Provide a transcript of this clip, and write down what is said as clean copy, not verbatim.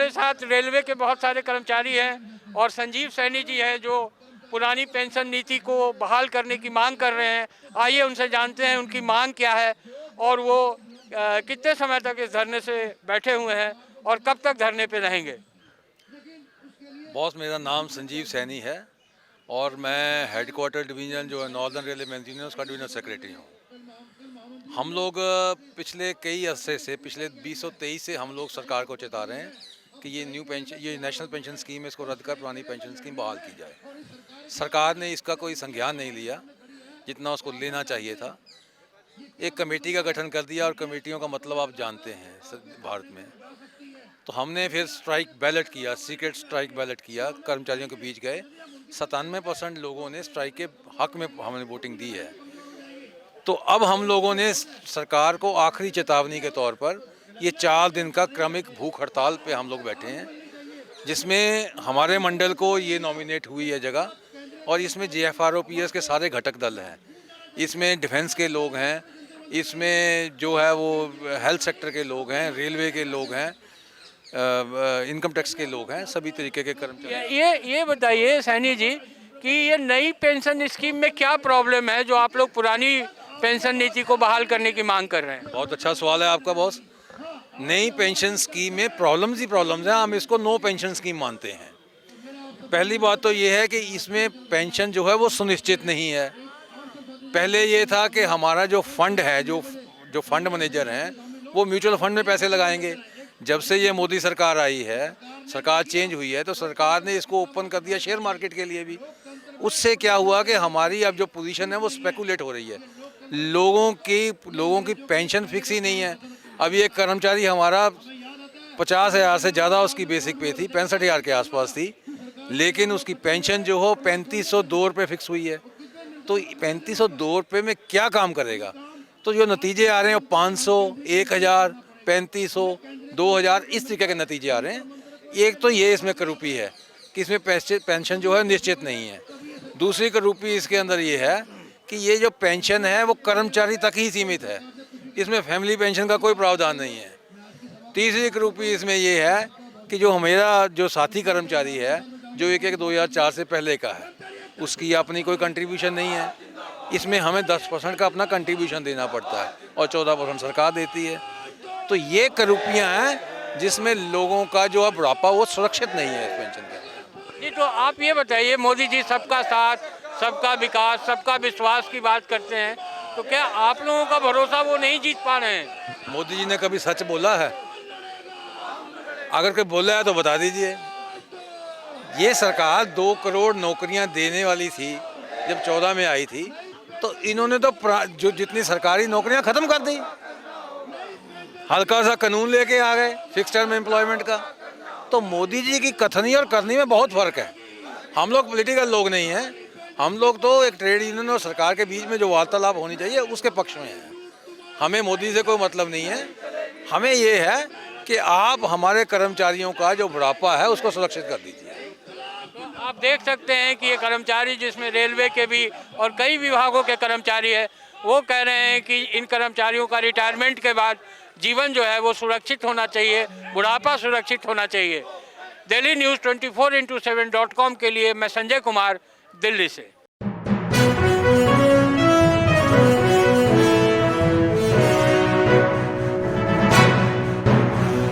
हमारे साथ रेलवे के बहुत सारे कर्मचारी हैं और संजीव सैनी जी हैं जो पुरानी पेंशन नीति को बहाल करने की मांग कर रहे हैं। आइए उनसे जानते हैं उनकी मांग क्या है और वो कितने समय तक इस धरने से बैठे हुए हैं और कब तक धरने पे रहेंगे। बॉस, मेरा नाम संजीव सैनी है और मैं हेडक्वार्टर डिवीज़न जो है नॉर्दर्न रेलवे मैनेजमेंट यूनियन उसका डिवीजनल सेक्रेटरी हूँ। हम लोग पिछले कई अरसे से, पिछले 2023 से हम लोग सरकार को चेता रहे हैं कि ये नेशनल पेंशन स्कीम है, इसको रद्द कर पुरानी पेंशन स्कीम बहाल की जाए। सरकार ने इसका कोई संज्ञान नहीं लिया जितना उसको लेना चाहिए था। एक कमेटी का गठन कर दिया और कमेटियों का मतलब आप जानते हैं भारत में। तो हमने फिर स्ट्राइक बैलेट किया, सीक्रेट स्ट्राइक बैलेट किया, कर्मचारियों के बीच गए। 97% लोगों ने स्ट्राइक के हक में हमने वोटिंग दी है। तो अब हम लोगों ने सरकार को आखिरी चेतावनी के तौर पर ये 4 दिन का क्रमिक भूख हड़ताल पे हम लोग बैठे हैं, जिसमें हमारे मंडल को ये नॉमिनेट हुई है जगह और इसमें JFROPS के सारे घटक दल हैं। इसमें डिफेंस के लोग हैं, इसमें जो है वो हेल्थ सेक्टर के लोग हैं, रेलवे के लोग हैं, इनकम टैक्स के लोग हैं, सभी तरीके के कर्मचारी। ये बताइए सैनी जी कि ये नई पेंशन स्कीम में क्या प्रॉब्लम है जो आप लोग पुरानी पेंशन नीति को बहाल करने की मांग कर रहे हैं। बहुत अच्छा सवाल है आपका बॉस। नई पेंशन स्कीम में प्रॉब्लम्स ही प्रॉब्लम्स हैं। हम इसको नो पेंशन स्कीम मानते हैं। पहली बात तो ये है कि इसमें पेंशन जो है वो सुनिश्चित नहीं है। पहले ये था कि हमारा जो फंड है, जो फंड मैनेजर हैं वो म्यूचुअल फंड में पैसे लगाएंगे। जब से ये मोदी सरकार आई है, सरकार चेंज हुई है, तो सरकार ने इसको ओपन कर दिया शेयर मार्केट के लिए भी। उससे क्या हुआ कि हमारी अब जो पोजीशन है वो स्पेकुलेट हो रही है। लोगों की पेंशन फिक्स ही नहीं है। अभी एक कर्मचारी हमारा 50,000 से ज़्यादा उसकी बेसिक पे थी, 65,000 के आसपास थी, लेकिन उसकी पेंशन जो हो 3502 रुपये फिक्स हुई है। तो 3502 रुपये में क्या काम करेगा। तो जो नतीजे आ रहे हैं 500, 1000, 3500, 2000 इस तरीके के नतीजे आ रहे हैं। एक तो ये इसमें करूपी है कि इसमें पेंशन जो है निश्चित नहीं है। दूसरी करूपी इसके अंदर ये है कि ये जो पेंशन है वो कर्मचारी तक ही सीमित है, इसमें फैमिली पेंशन का कोई प्रावधान नहीं है। तीसरी करूपी इसमें ये है कि जो मेरा जो साथी कर्मचारी है जो 2004 से पहले का है, उसकी अपनी कोई कंट्रीब्यूशन नहीं है। इसमें हमें 10% का अपना कंट्रीब्यूशन देना पड़ता है और 14% सरकार देती है। तो ये करूपियाँ हैं जिसमें लोगों का जो अब बुढ़ापा वो सुरक्षित नहीं है इस पेंशन के। जी, तो आप ये बताइए, मोदी जी सबका साथ, सबका विकास, सबका विश्वास की बात करते हैं, तो क्या आप लोगों का भरोसा वो नहीं जीत पा रहे हैं। मोदी जी ने कभी सच बोला है? अगर कोई बोला है तो बता दीजिए। ये सरकार 2 करोड़ नौकरियां देने वाली थी जब 14 में आई थी, तो इन्होंने तो जो जितनी सरकारी नौकरियां खत्म कर दी। हल्का सा कानून लेके आ गए फिक्स टर्म एम्प्लॉयमेंट का। तो मोदी जी की कथनी और करनी में बहुत फर्क है। हम लोग पॉलिटिकल लोग नहीं हैं, हम लोग तो एक ट्रेड यूनियन और सरकार के बीच में जो वार्तालाप होनी चाहिए उसके पक्ष में हैं। हमें मोदी से कोई मतलब नहीं है। हमें ये है कि आप हमारे कर्मचारियों का जो बुढ़ापा है उसको सुरक्षित कर दीजिए। तो आप देख सकते हैं कि ये कर्मचारी, जिसमें रेलवे के भी और कई विभागों के कर्मचारी है, वो कह रहे हैं कि इन कर्मचारियों का रिटायरमेंट के बाद जीवन जो है वो सुरक्षित होना चाहिए, बुढ़ापा सुरक्षित होना चाहिए। दिल्ली न्यूज़ 24x7.com के लिए मैं संजय कुमार, दिल्ली से।